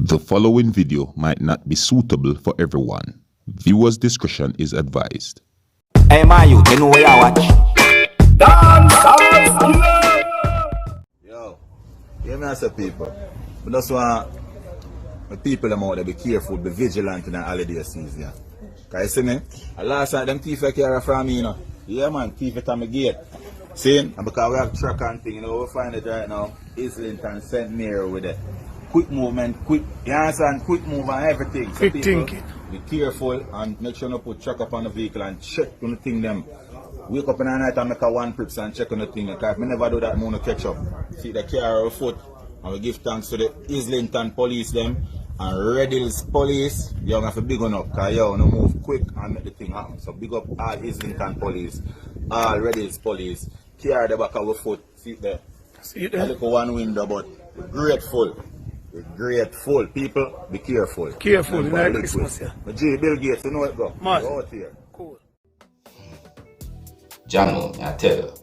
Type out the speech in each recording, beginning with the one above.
The following video might not be suitable for everyone. Viewers' discretion is advised. Hey, my youth, you know where I watch? Dancehall. Yo, hear me as a people. But that's why the people them out there be careful, be vigilant in the holiday season. Cause you see me? The last night them thief carry from me, you know. Yeah man, thief it on my gate. See? And because we have truck and thing, you know, we find it right now. Islington, St. Mary with it. Quick movement, quick, you understand? Quick move and everything. So quick people, thinking. be careful and make sure you put truck up on the vehicle and check on the thing them. Wake up in the night and make a one trips and check on the thing. Because if me never do that, I'm going to catch up. See the car or foot. And we give thanks to the Islington police them and Red Hills police. You have to big on up because you want to move quick and make the thing happen. So big up all Islington police, all Red Hills police. Car the back of our foot. See it there. See it there? Look at one window, but we're grateful. We're grateful. People, be careful. Careful, you know Christmas, yeah. But G, Bill Gates, you know it go. Mad. Go out here. Cool. Jano, I tell you.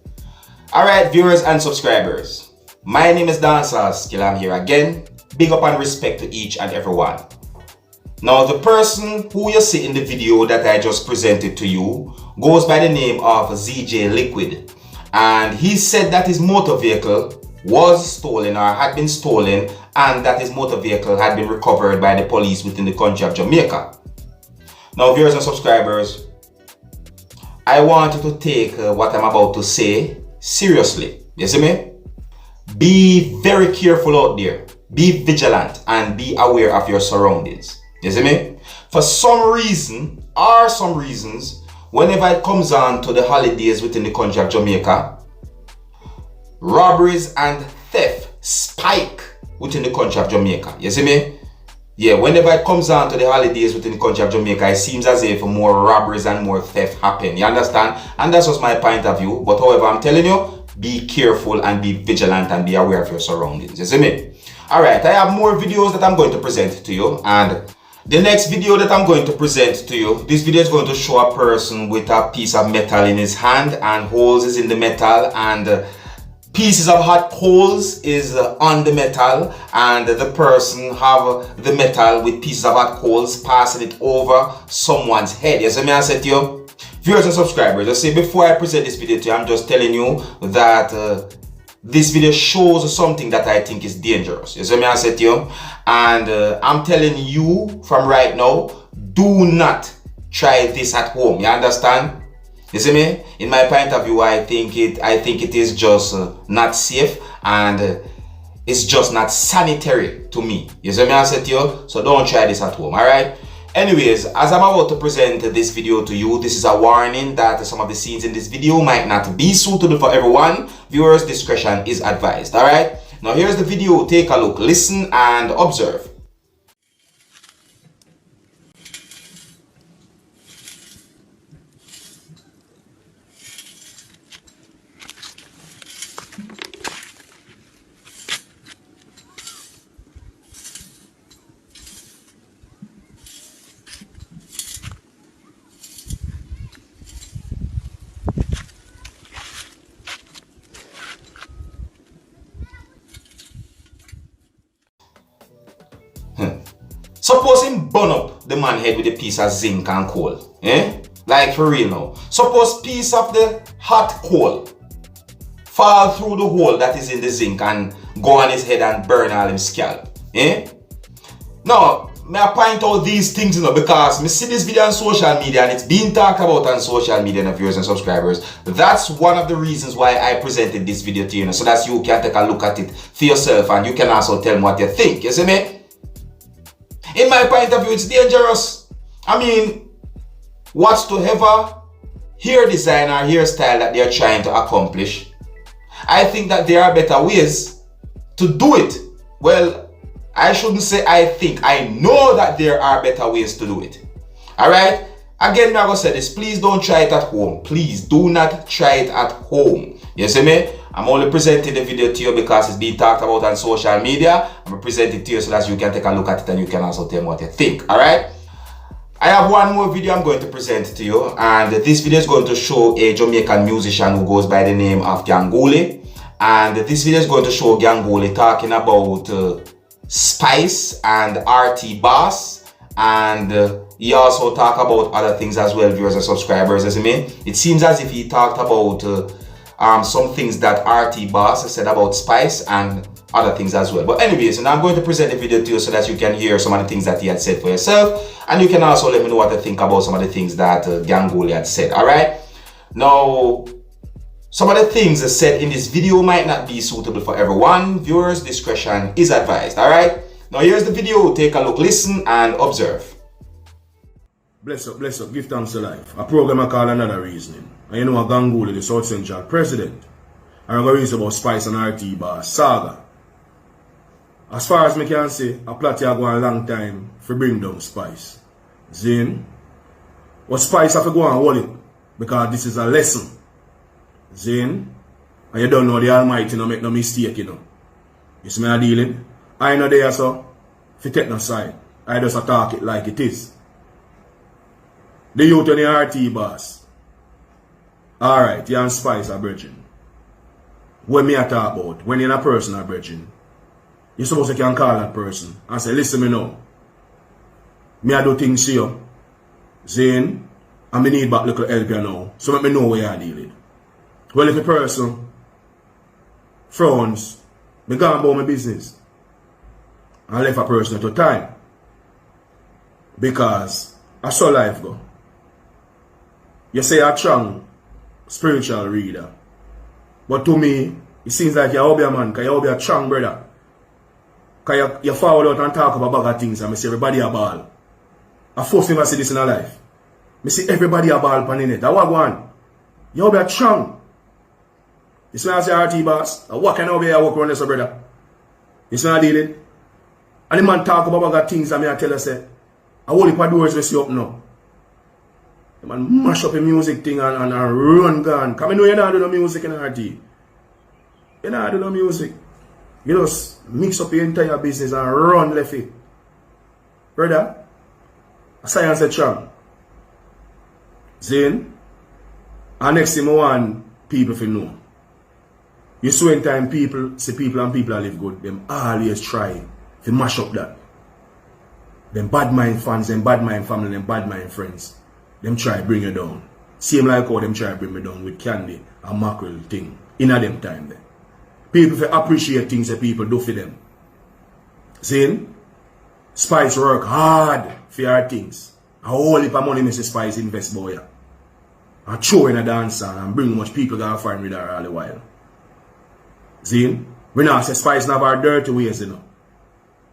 Alright, viewers and subscribers. My name is seriousskilla. I'm here again. Big up and respect to each and everyone. Now, the person who you see in the video that I just presented to you goes by the name of ZJ Liquid. And he said that his motor vehicle was stolen or had been stolen and that his motor vehicle had been recovered by the police within the country of Jamaica. Now, viewers and subscribers, I want you to take what I'm about to say seriously. You see me? Be very careful out there. Be vigilant and be aware of your surroundings. You see me? For some reason or some reasons, whenever it comes on to the holidays within the country of Jamaica, robberies and theft spike within the country of Jamaica. You see me? Yeah, whenever it comes on to the holidays within the country of Jamaica, it seems as if more robberies and more theft happen. You understand? And that's just my point of view. But however, I'm telling you, be careful and be vigilant and be aware of your surroundings. You see me? Alright, I have more videos that I'm going to present to you. And the next video that I'm going to present to you, this video is going to show a person with a piece of metal in his hand and holes is in the metal and pieces of hot coals is on the metal, and the person have the metal with pieces of hot coals passing it over someone's head. Yes, I said to you, viewers and subscribers, I say before I present this video to you, I'm just telling you that this video shows something that I think is dangerous. Yes, I said to you, and I'm telling you from right now, do not try this at home. You understand? You see me? In my point of view, I think it is just not safe and it's just not sanitary to me. You see me? I said to you, so don't try this at home. All right. Anyways, as I'm about to present this video to you, this is a warning that some of the scenes in this video might not be suitable for everyone. Viewers' discretion is advised. All right. Now here's the video. Take a look, listen, and observe. Suppose him burn up the man head with a piece of zinc and coal. Eh? Like for real now. Suppose piece of the hot coal fall through the hole that is in the zinc and go on his head and burn all his scalp. Eh? Now, may I point out these things, you know, because me see this video on social media and it's being talked about on social media, and viewers and subscribers. That's one of the reasons why I presented this video to you, so that you can take a look at it for yourself and you can also tell me what you think. You see me? In my point of view, it's dangerous. I mean, whatsoever hair design or hairstyle that they're trying to accomplish, I think that there are better ways to do it. Well, I shouldn't say I think. I know that there are better ways to do it. Alright? Again, I'm going to say this. Please don't try it at home. Please do not try it at home. You see me? I'm only presenting the video to you because it's being talked about on social media. I'm presenting it to you so that you can take a look at it and you can also tell me what you think. Alright? I have one more video I'm going to present to you, and this video is going to show a Jamaican musician who goes by the name of Gangole. And this video is going to show Gangole talking about Spice and RT Boss, and he also talked about other things as well, viewers and subscribers. As I mean, it seems as if he talked about some things that RT Boss has said about Spice and other things as well. But anyways, and I'm going to present the video to you so that you can hear some of the things that he had said for yourself, and you can also let me know what you think about some of the things that Gangoli had said. All right. Now, some of the things said in this video might not be suitable for everyone. Viewers' discretion is advised. All right. Now here's the video. Take a look, listen, and observe. Bless up, give thanks to life. A program I call Another Reasoning. And you know a Gangoli, the South Central president. And I'm going to reason about Spice and RT Boss saga. As far as I can say, a plot here go a long time for bring down Spice. Zin, what Spice have to go and hold it, because this is a lesson. Zin, and you don't know the Almighty no make no mistake, you know. You see me a dealing? I know there so, if you take no side, I just attack it like it is. The youth and the RT Boss. Alright, you and Spice are bridging. When me I talk about, when you're in a person are bridging, you're supposed to can call that person and say, listen me now. Me I do things to you. Zane, and me need back little help you now. So let me know where you're dealing. Well, if a person frowns, me go about my business. I left a person at a time. Because I saw life go. You say you're a strong spiritual reader. But to me, it seems like you're Obeah man, because you're a strong brother. Because you forward out and talk about bag of things and I see everybody a ball. I first never see this in a life. I see everybody a ball pan in it. I want one. You're a strong. You see when I say RT Boss, I walk and Obeah walk around this brother. You see what I did it? And the man talk about bag of things and I tell you say, I hold it for doors we see up now. The man mash up the music thing and run gone. Because I know you don't do no music in RT. You don't do no music. You just mix up your entire business and run left it. Brother, science is strong. Zane, and next thing I want people to know. You see when time people see people and people live good, them always try to mash up that. Them bad mind fans, them bad mind family, them bad mind friends. Them try bring you down. Same like how them try bring me down with candy and mackerel thing. In a them time there. People appreciate things that people do for them. See? Spice work hard for your things. A whole heap of money Mr. Spice invest boy. And throw in a dancer and bring much people gonna find with her all the while. See? We now say Spice never have dirty ways, you know.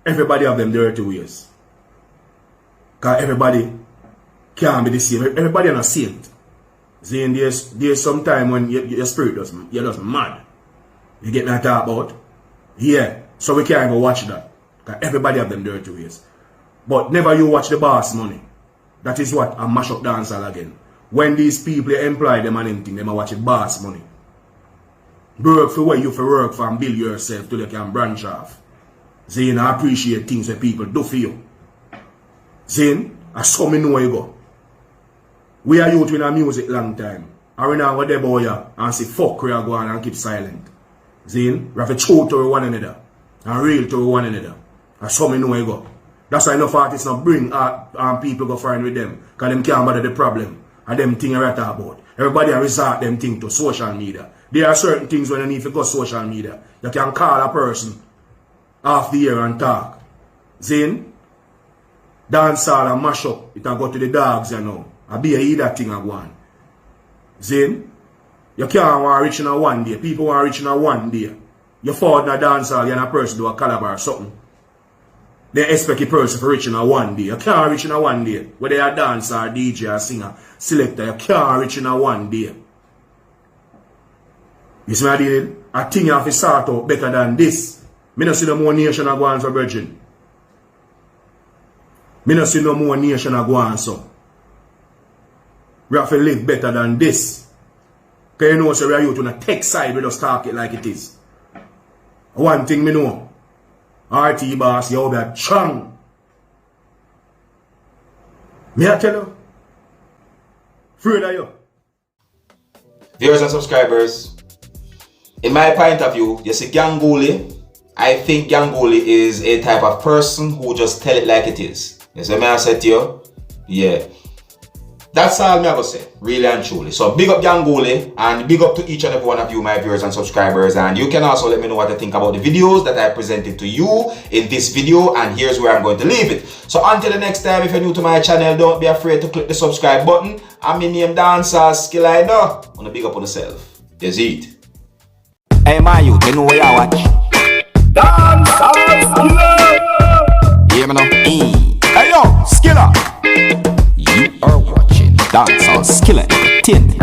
Everybody have them dirty ways. Because everybody can't be the same. Everybody are not saint. See? There's some time when your spirit you're just mad. You get me I talk about? Yeah. So we can't even watch that. Because everybody have them dirty ways. But never you watch the boss money. That is what I mash up dancehall again. When these people employ them and anything, they watch the boss money. Work for where you for work for and build yourself till you can branch off. Zane, I appreciate things that people do for you. Zane, I saw me know you go. We are youth in our music long time. And we now go there boy and say fuck we are going and keep silent. Zane, we have to true to one another. And real to one another. I saw me know you go. That's why enough artists now bring people go find with them. Because them can't bother the problem. And them things I talk about. Everybody resort them things to social media. There are certain things when you need to go social media. You can call a person half the year and talk. Zane, dancehall and mash up. It can go to the dogs, you know. I be a eat that thing and go on. Zane, you can't want to reach in a one day. People want to reach in a one day. You forward in a dancehall, you're a person do a caliber or something. They expect a person to reach in a one day. You can't reach in a one day. Whether you're a dancer, or DJ, or singer, selector, you can't reach in a one day. You see what I did? I think you have to start out better than this. Me not see no more nation a go on for virgin. Me not see no more nation a go on so. We have to live better than this. Because you know, so we are youth on the tech side, we just talk it like it is. One thing me know, RT Boss, you be a chung. Me I tell you, afraid of you. Viewers and subscribers, in my point of view, you see Gangoli I think Gangoli is a type of person who just tell it like it is. You see me I said to you? Yeah. That's all me I go say, really and truly. So big up Gangoli and big up to each and every one of you, my viewers and subscribers. And you can also let me know what you think about the videos that I presented to you in this video. And here's where I'm going to leave it. So until the next time, if you're new to my channel, don't be afraid to click the subscribe button. And my name Dancehall, I know. Wanna big up on yourself. That's it. Hey man, you know where I watch. Dancehall Skilla. Hear me now? Hey yo, Skilla. You are watching Dancehall Skilla Entertainment.